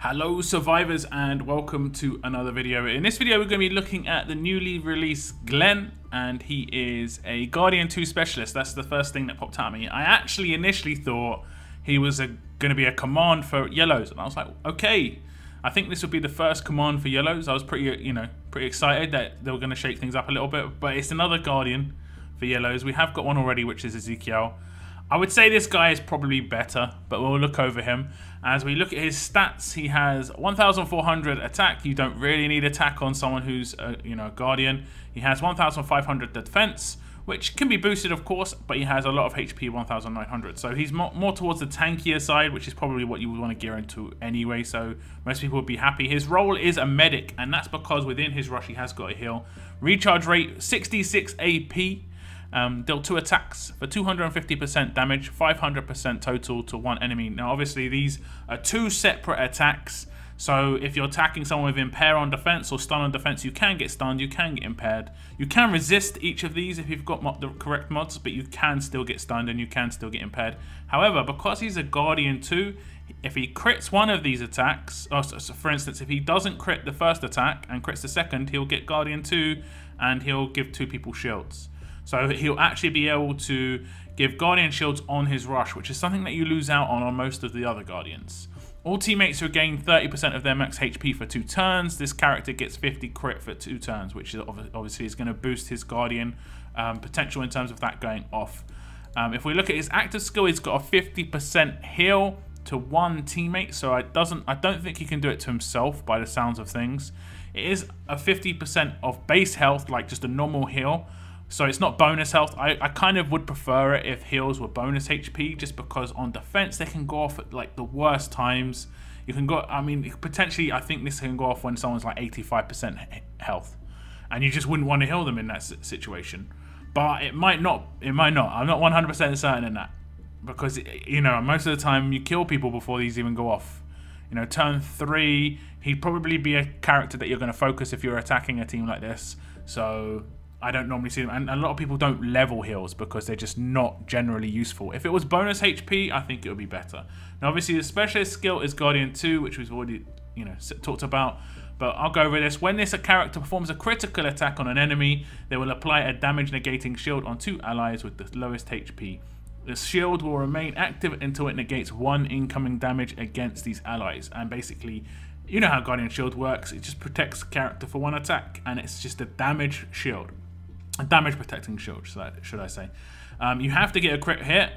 Hello survivors and welcome to another video. In this video we're going to be looking at the newly released Glenn, and he is a Guardian 2 specialist. That's the first thing that popped out at me. I actually initially thought he was going to be a command for yellows, and I was like, okay, I think this would be the first command for yellows. I was pretty excited that they were going to shake things up a little bit, but it's another Guardian for yellows. We have got one already, which is Ezekiel. I would say this guy is probably better, but we'll look over him. As we look at his stats, he has 1,400 attack. You don't really need attack on someone who's a Guardian. He has 1,500 defense, which can be boosted, of course, but he has a lot of HP, 1,900. So he's more towards the tankier side, which is probably what you would want to gear into anyway. So most people would be happy. His role is a medic, and that's because within his rush he has got a heal. Recharge rate 66 AP. Deal 2 attacks for 250% damage, 500% total to one enemy. Now obviously these are 2 separate attacks, so if you're attacking someone with impair on defense or stun on defense, you can get stunned, you can get impaired. You can resist each of these if you've got the correct mods, but you can still get stunned and you can still get impaired. However, because he's a Guardian 2, if he crits one of these attacks, so for instance, if he doesn't crit the first attack and crits the second, he'll get Guardian 2 and he'll give 2 people shields. So he'll actually be able to give Guardian shields on his rush, which is something that you lose out on most of the other Guardians. All teammates regain 30% of their max HP for 2 turns. This character gets 50 crit for 2 turns, which is obviously is going to boost his Guardian potential in terms of that going off. If we look at his active skill, he's got a 50% heal to one teammate, so I don't think he can do it to himself by the sounds of things. It is a 50% of base health, like just a normal heal. So it's not bonus health. I kind of would prefer it if heals were bonus HP, just because on defense they can go off at like the worst times. You can go, I mean, potentially I think this can go off when someone's like 85% health, and you just wouldn't want to heal them in that situation. But it might not. It might not. I'm not 100% certain in that, because most of the time you kill people before these even go off. Turn 3, he'd probably be a character that you're going to focus if you're attacking a team like this. So I don't normally see them, and a lot of people don't level heals because they're just not generally useful. If it was bonus HP, I think it would be better. Now obviously the specialist skill is Guardian 2, which we've already talked about, but I'll go over this. When this character performs a critical attack on an enemy, they will apply a damage negating shield on 2 allies with the lowest HP. The shield will remain active until it negates 1 incoming damage against these allies, and basically, you know how Guardian Shield works. It just protects the character for 1 attack, and it's just a damage shield. A damage protecting shield, should I say. You have to get a crit hit,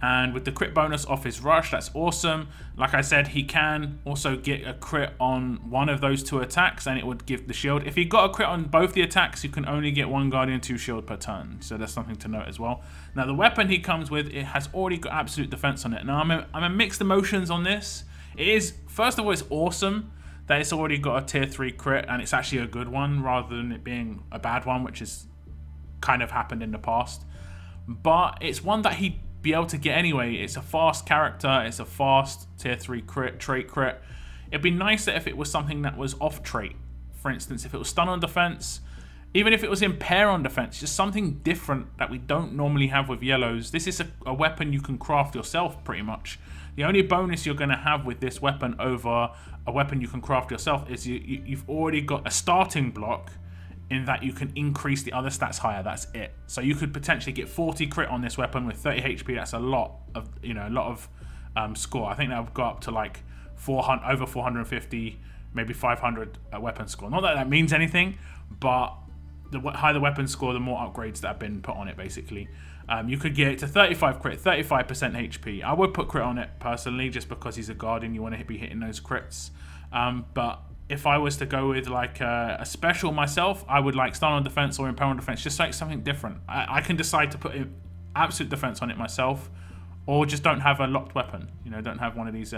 and with the crit bonus off his rush, that's awesome. Like I said, he can also get a crit on one of those 2 attacks, and it would give the shield. If he got a crit on both the attacks, you can only get 1 Guardian 2 shield per turn, so that's something to note as well. Now the weapon he comes with, it has already got absolute defense on it. Now I'm in mixed emotions on this. It is, first of all, it's awesome that it's already got a tier 3 crit, and it's actually a good one rather than it being a bad one, which is kind of happened in the past. But it's one that he'd be able to get anyway. It's a fast character, it's a fast tier 3 trait crit. It'd be nice that if it was something that was off trait. For instance, if it was stun on defense, even if it was impair on defense, just something different that we don't normally have with yellows. This is a weapon you can craft yourself pretty much. The only bonus you're going to have with this weapon over a weapon you can craft yourself is you've already got a starting block, in that you can increase the other stats higher. That's it. So you could potentially get 40 crit on this weapon with 30 HP. That's a lot of score. I think that would go up to like 400, over 450, maybe 500 weapon score. Not that that means anything, but the higher the weapon score, the more upgrades that have been put on it, basically. You could get it to 35 crit, 35% HP. I would put crit on it personally, just because he's a Guardian. You want to be hitting those crits. But if I was to go with like a special myself, I would like stun on defense or impair on defense, just like something different. I can decide to put absolute defense on it myself, or just don't have a locked weapon. Don't have one of these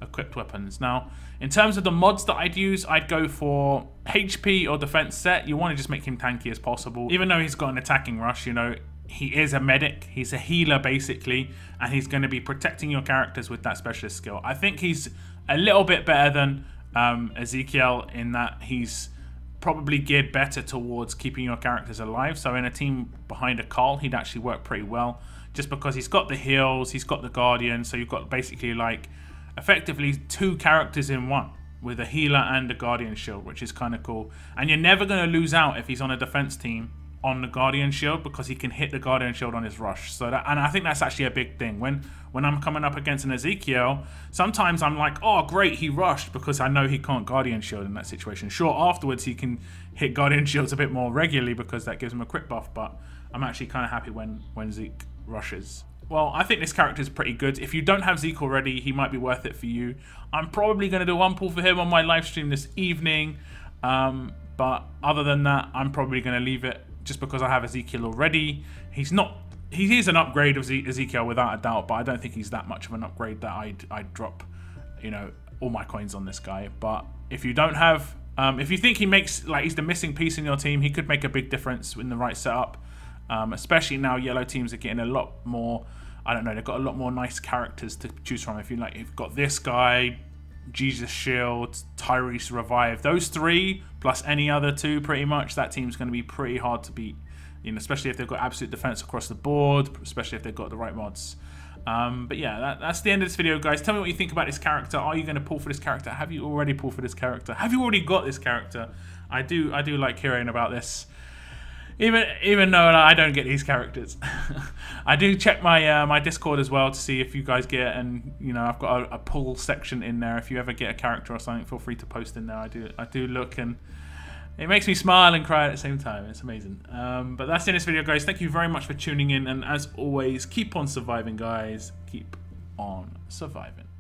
equipped weapons. Now, in terms of the mods that I'd use, I'd go for HP or defense set. You want to just make him tanky as possible. Even though he's got an attacking rush, he is a medic. He's a healer basically, and he's going to be protecting your characters with that specialist skill. I think he's a little bit better than Ezekiel in that he's probably geared better towards keeping your characters alive. So in a team behind a Carl, he'd actually work pretty well, just because he's got the heals, he's got the Guardian, so you've got basically like a effectively 2 characters in one, with a healer and a Guardian Shield, which is kind of cool. And you're never going to lose out if he's on a defense team on the Guardian Shield, because he can hit the Guardian Shield on his rush. So that, and I think that's actually a big thing. When I'm coming up against an Ezekiel, sometimes I'm like, oh great, he rushed, because I know he can't Guardian Shield in that situation. Sure, afterwards he can hit Guardian Shields a bit more regularly because that gives him a crit buff, but I'm actually kind of happy when Zeke rushes. Well, I think this character is pretty good. If you don't have Zeke already, he might be worth it for you. I'm probably going to do one pull for him on my live stream this evening. But other than that, I'm probably going to leave it just because I have Ezekiel already. He is an upgrade of Ezekiel without a doubt, but I don't think he's that much of an upgrade that I'd drop, you know, all my coins on this guy. But if you don't have, if you think he makes, like, he's the missing piece in your team, he could make a big difference in the right setup. Especially now yellow teams are getting a lot more, I don't know, they've got a lot more nice characters to choose from. If you like, you've got this guy, Jesus Shield, Tyrese Revive, those 3 plus any other 2 pretty much, that team's going to be pretty hard to beat, you know, especially if they've got absolute defense across the board, especially if they've got the right mods. But yeah, that's the end of this video, guys. Tell me what you think about this character. Are you going to pull for this character? Have you already pulled for this character? Have you already got this character? I do like hearing about this. Even though I don't get these characters. I do check my my Discord as well to see if you guys get, and you know, I've got a pull section in there. If you ever get a character or something, feel free to post in there. I do look, and it makes me smile and cry at the same time. It's amazing. But that's in this video, guys. Thank you very much for tuning in, and as always, keep on surviving, guys. Keep on surviving.